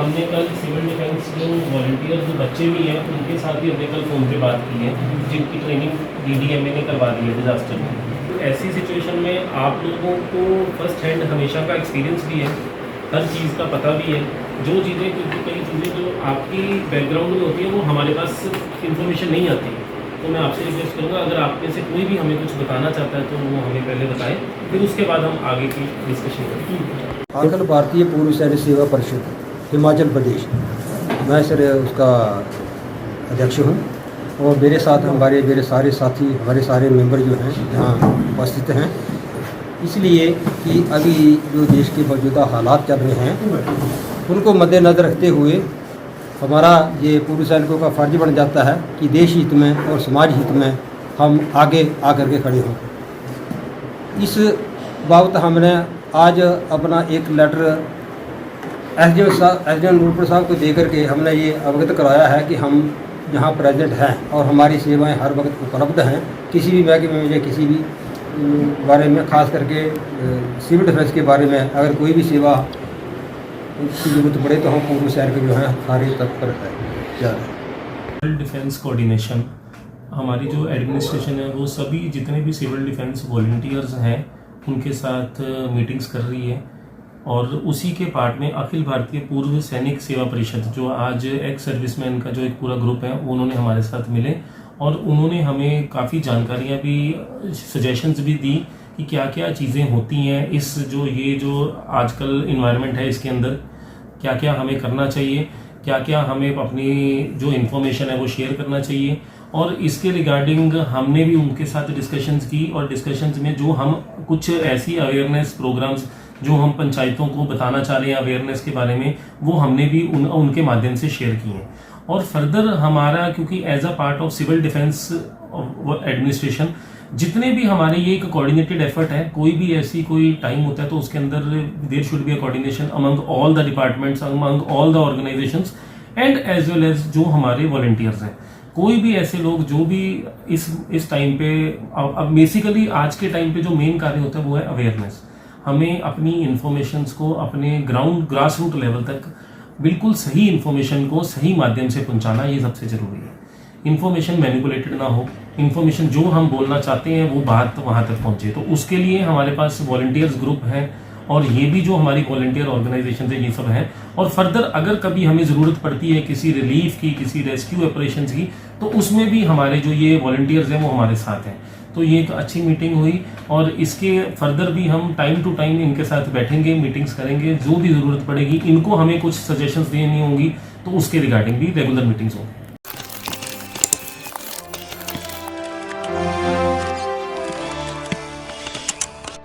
हमने कल civil defence जो वॉलंटियर जो बच्चे भी हैं उनके साथ भी हमने कल फ़ोन पे बात की है, जिनकी ट्रेनिंग DDMA ने करवा दी है डिज़ास्टर में। तो ऐसी सिचुएशन में आप लोगों को फर्स्ट हैंड हमेशा का एक्सपीरियंस भी है, हर चीज़ का पता भी है। जो चीज़ें, क्योंकि कई चीज़ें जो आपकी बैकग्राउंड में होती है वो हमारे पास इन्फॉर्मेशन नहीं आती। तो मैं आपसे रिक्वेस्ट करूँगा, अगर आप में से कोई भी हमें कुछ बताना चाहता है तो वो हमें पहले बताएं, फिर उसके बाद हम आगे की डिस्कशन करें। अखिल भारतीय पूर्व सैनिक सेवा परिषद हिमाचल प्रदेश, मैं सर उसका अध्यक्ष हूँ और मेरे साथ मेरे सारे साथी, हमारे सारे मेंबर जो हैं यहाँ उपस्थित हैं। इसलिए कि अभी जो देश के मौजूदा हालात चल रहे हैं उनको मद्देनज़र रखते हुए हमारा ये पूर्व सैनिकों का फ़र्ज बन जाता है कि देश हित में और समाज हित में हम आगे आकर के खड़े हों। इस बाबत हमने आज अपना एक लेटर एसडीएम नूरपुर साहब को दे करके हमने ये अवगत कराया है कि हम यहाँ प्रेजेंट हैं और हमारी सेवाएं हर वक्त उपलब्ध हैं। किसी भी महकमे में या किसी भी बारे में, खास करके सिविल डिफेंस के बारे में अगर कोई भी सेवा की जरूरत पड़े तो हम पूर्व सैनिक जो हैं सारे तत्पर हैं। सिविल डिफेंस कोऑर्डिनेशन हमारी जो एडमिनिस्ट्रेशन है वो सभी जितने भी सिविल डिफेंस वॉलंटियर्स हैं उनके साथ मीटिंग्स कर रही है, और उसी के पार्ट में अखिल भारतीय पूर्व सैनिक सेवा परिषद जो आज एक्स सर्विसमैन का जो एक पूरा ग्रुप है उन्होंने हमारे साथ मिले और उन्होंने हमें काफ़ी जानकारियाँ भी, सजेशंस भी दी कि क्या क्या चीज़ें होती हैं इस ये जो आजकल इन्वायरमेंट है इसके अंदर, क्या क्या हमें करना चाहिए, क्या क्या हमें अपनी जो इन्फॉर्मेशन है वो शेयर करना चाहिए। और इसके रिगार्डिंग हमने भी उनके साथ डिस्कशंस की और डिस्कशंस में जो हम कुछ ऐसी अवेयरनेस प्रोग्राम्स जो हम पंचायतों को बताना चाह रहे हैं अवेयरनेस के बारे में, वो हमने भी उनके माध्यम से शेयर किए हैं। और फर्दर हमारा, क्योंकि as a part of civil defence administration जितने भी हमारे ये एक कोऑर्डिनेटेड एफर्ट है, कोई भी ऐसी कोई टाइम होता है तो उसके अंदर there should be a coordination among all the departments, among all the organisations and as well as जो हमारे वॉलंटियर्स हैं। कोई भी ऐसे लोग जो भी इस टाइम पे, अब बेसिकली आज के टाइम पे जो मेन कार्य होता है वो है अवेयरनेस। हमें अपनी इन्फॉर्मेशंस को अपने ग्रास रूट लेवल तक बिल्कुल सही इन्फॉर्मेशन को सही माध्यम से पहुंचाना, ये सबसे ज़रूरी है। इन्फॉर्मेशन मैनिपुलेटेड ना हो, इन्फॉर्मेशन जो हम बोलना चाहते हैं वो बात वहाँ तक पहुँचे। तो उसके लिए हमारे पास वॉलंटियर्स ग्रुप हैं और ये भी जो हमारी वॉलंटियर ऑर्गेनाइजेशन है ये सब हैं। और फर्दर अगर कभी हमें ज़रूरत पड़ती है किसी रिलीफ की, किसी रेस्क्यू ऑपरेशंस की, तो उसमें भी हमारे जो ये वॉलंटियर्स हैं वो हमारे साथ हैं। तो ये एक अच्छी मीटिंग हुई और इसके फर्दर भी हम टाइम टू टाइम इनके साथ बैठेंगे, मीटिंग्स करेंगे। जो भी ज़रूरत पड़ेगी, इनको हमें कुछ सजेशंस देनी होंगी तो उसके रिगार्डिंग भी रेगुलर मीटिंग्स होंगी।